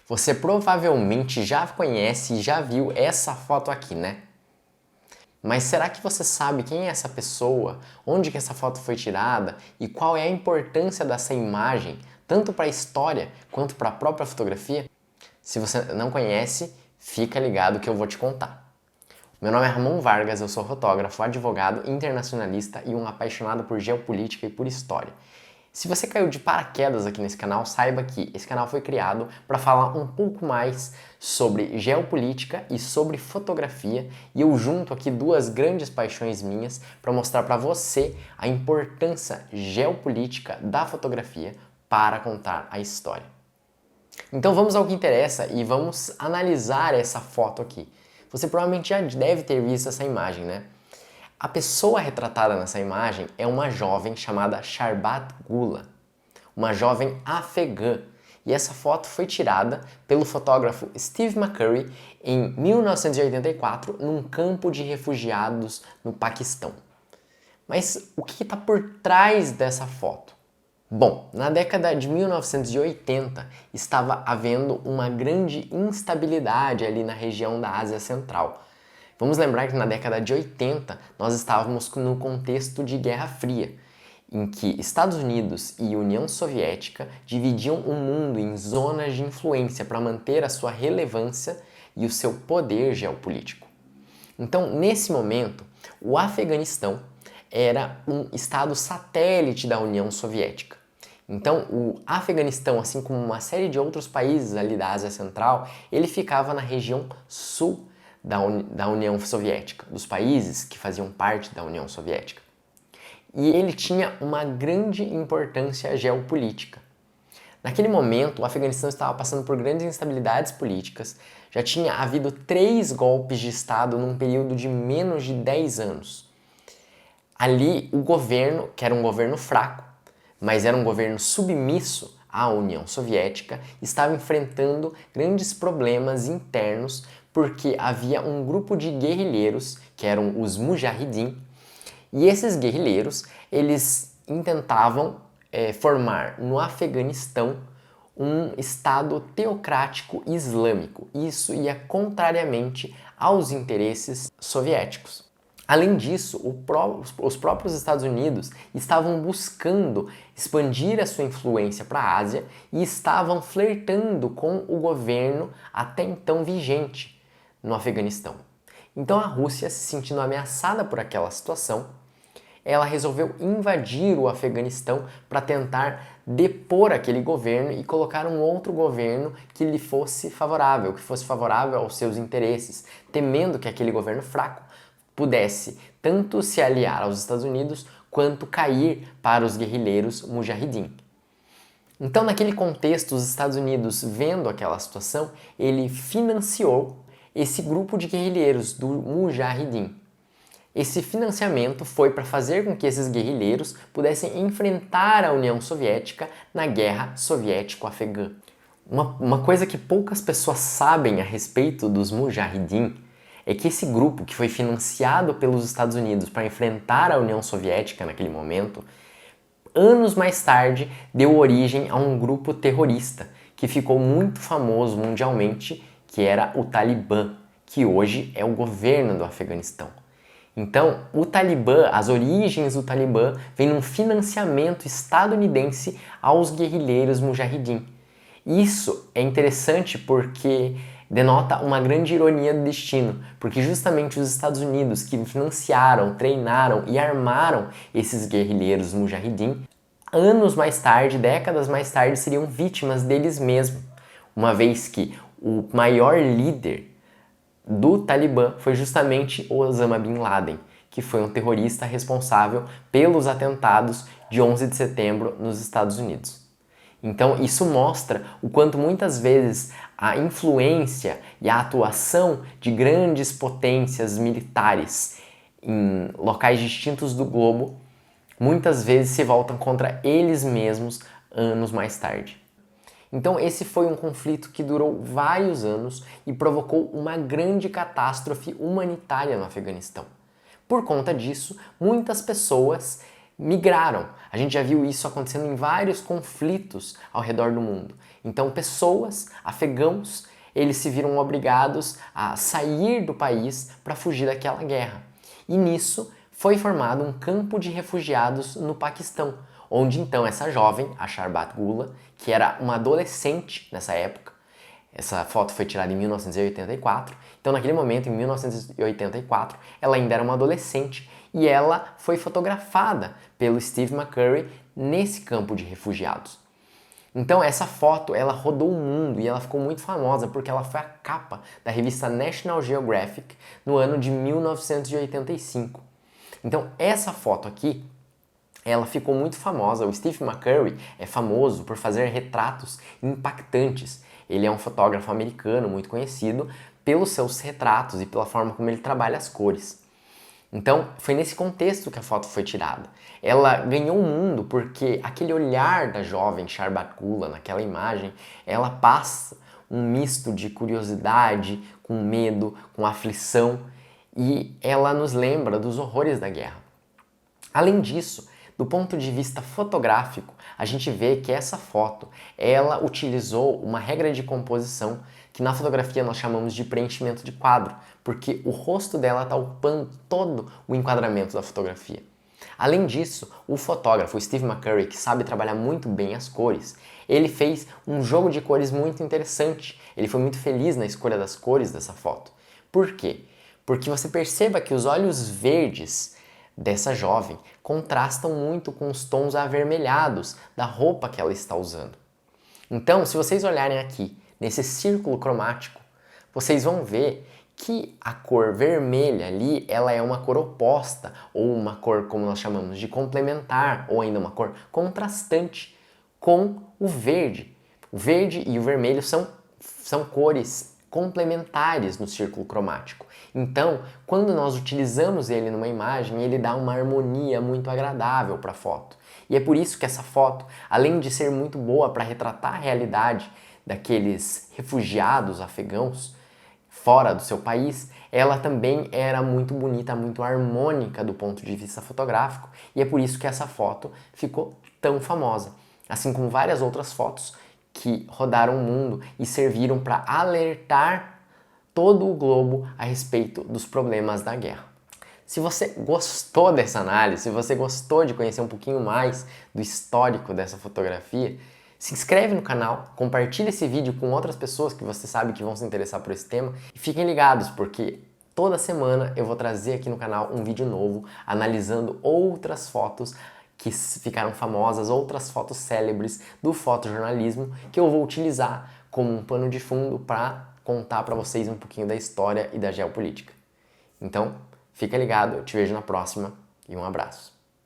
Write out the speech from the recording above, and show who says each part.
Speaker 1: Você provavelmente já conhece e já viu essa foto aqui, né? Mas será que você sabe quem é essa pessoa, onde que essa foto foi tirada e qual é a importância dessa imagem, tanto para a história quanto para a própria fotografia? Se você não conhece, fica ligado que eu vou te contar. Meu nome é Ramon Vargas, eu sou fotógrafo, advogado, internacionalista e um apaixonado por geopolítica e por história. Se você caiu de paraquedas aqui nesse canal, saiba que esse canal foi criado para falar um pouco mais sobre geopolítica e sobre fotografia, e eu junto aqui duas grandes paixões minhas para mostrar para você a importância geopolítica da fotografia para contar a história. Então vamos ao que interessa e vamos analisar essa foto aqui. Você provavelmente já deve ter visto essa imagem, né? A pessoa retratada nessa imagem é uma jovem chamada Sharbat Gula, uma jovem afegã. E essa foto foi tirada pelo fotógrafo Steve McCurry em 1984 num campo de refugiados no Paquistão. Mas o que está por trás dessa foto? Bom, na década de 1980 estava havendo uma grande instabilidade ali na região da Ásia Central. Vamos lembrar que na década de 80 nós estávamos no contexto de Guerra Fria, em que Estados Unidos e União Soviética dividiam o mundo em zonas de influência para manter a sua relevância e o seu poder geopolítico. Então, nesse momento, o Afeganistão era um estado satélite da União Soviética. Então, o Afeganistão, assim como uma série de outros países ali da Ásia Central, ele ficava na região sul da União Soviética, dos países que faziam parte da União Soviética. E ele tinha uma grande importância geopolítica. Naquele momento, o Afeganistão estava passando por grandes instabilidades políticas, já tinha havido 3 golpes de Estado num período de menos de 10 anos. Ali, o governo, que era um governo fraco, mas era um governo submisso à União Soviética, estava enfrentando grandes problemas internos porque havia um grupo de guerrilheiros, que eram os Mujahideen, e esses guerrilheiros, eles intentavam formar no Afeganistão um estado teocrático islâmico. Isso ia contrariamente aos interesses soviéticos. Além disso, os próprios Estados Unidos estavam buscando expandir a sua influência para a Ásia e estavam flertando com o governo até então vigente no Afeganistão. Então a Rússia, se sentindo ameaçada por aquela situação, ela resolveu invadir o Afeganistão para tentar depor aquele governo e colocar um outro governo que lhe fosse favorável, que fosse favorável aos seus interesses, temendo que aquele governo fraco pudesse tanto se aliar aos Estados Unidos quanto cair para os guerrilheiros Mujahideen. Então, naquele contexto, os Estados Unidos, vendo aquela situação, ele financiou esse grupo de guerrilheiros do Mujahideen. Esse financiamento foi para fazer com que esses guerrilheiros pudessem enfrentar a União Soviética na Guerra Soviético-Afegã. Uma coisa que poucas pessoas sabem a respeito dos Mujahideen é que esse grupo, que foi financiado pelos Estados Unidos para enfrentar a União Soviética naquele momento, anos mais tarde deu origem a um grupo terrorista que ficou muito famoso mundialmente, que era o Talibã, que hoje é o governo do Afeganistão. Então, o Talibã, as origens do Talibã, vêm num financiamento estadunidense aos guerrilheiros Mujahideen. Isso é interessante porque denota uma grande ironia do destino, porque justamente os Estados Unidos, que financiaram, treinaram e armaram esses guerrilheiros Mujahideen, anos mais tarde, décadas mais tarde, seriam vítimas deles mesmos, uma vez que o maior líder do Talibã foi justamente Osama Bin Laden, que foi um terrorista responsável pelos atentados de 11 de setembro nos Estados Unidos. Então isso mostra o quanto muitas vezes a influência e a atuação de grandes potências militares em locais distintos do globo muitas vezes se voltam contra eles mesmos anos mais tarde. Então esse foi um conflito que durou vários anos e provocou uma grande catástrofe humanitária no Afeganistão. Por conta disso, muitas pessoas migraram. A gente já viu isso acontecendo em vários conflitos ao redor do mundo. Então pessoas, afegãos, eles se viram obrigados a sair do país para fugir daquela guerra. E nisso foi formado um campo de refugiados no Paquistão, onde então essa jovem, a Sharbat Gula, que era uma adolescente nessa época, essa foto foi tirada em 1984, então naquele momento, em 1984, ela ainda era uma adolescente e ela foi fotografada pelo Steve McCurry nesse campo de refugiados. Então essa foto, ela rodou o mundo e ela ficou muito famosa porque ela foi a capa da revista National Geographic no ano de 1985. Então essa foto aqui, ela ficou muito famosa. O Steve McCurry é famoso por fazer retratos impactantes. Ele é um fotógrafo americano muito conhecido pelos seus retratos e pela forma como ele trabalha as cores. Então, foi nesse contexto que a foto foi tirada. Ela ganhou o mundo porque aquele olhar da jovem Sharbat Gula naquela imagem, ela passa um misto de curiosidade, com medo, com aflição, e ela nos lembra dos horrores da guerra. Além disso, do ponto de vista fotográfico, a gente vê que essa foto, ela utilizou uma regra de composição que na fotografia nós chamamos de preenchimento de quadro, porque o rosto dela está ocupando todo o enquadramento da fotografia. Além disso, o fotógrafo Steve McCurry, que sabe trabalhar muito bem as cores, ele fez um jogo de cores muito interessante. Ele foi muito feliz na escolha das cores dessa foto. Por quê? Porque você perceba que os olhos verdes dessa jovem contrastam muito com os tons avermelhados da roupa que ela está usando. Então, se vocês olharem aqui, nesse círculo cromático, vocês vão ver que a cor vermelha ali, ela é uma cor oposta, ou uma cor, como nós chamamos, de complementar, ou ainda uma cor contrastante com o verde. O verde e o vermelho são cores complementares no círculo cromático. Então, quando nós utilizamos ele numa imagem, ele dá uma harmonia muito agradável para a foto. E é por isso que essa foto, além de ser muito boa para retratar a realidade daqueles refugiados afegãos fora do seu país, ela também era muito bonita, muito harmônica do ponto de vista fotográfico, e é por isso que essa foto ficou tão famosa, assim como várias outras fotos que rodaram o mundo e serviram para alertar todo o globo a respeito dos problemas da guerra. Se você gostou dessa análise, se você gostou de conhecer um pouquinho mais do histórico dessa fotografia, se inscreve no canal, compartilha esse vídeo com outras pessoas que você sabe que vão se interessar por esse tema e fiquem ligados porque toda semana eu vou trazer aqui no canal um vídeo novo analisando outras fotos que ficaram famosas, outras fotos célebres do fotojornalismo que eu vou utilizar como um pano de fundo para contar para vocês um pouquinho da história e da geopolítica. Então, fica ligado, eu te vejo na próxima e um abraço.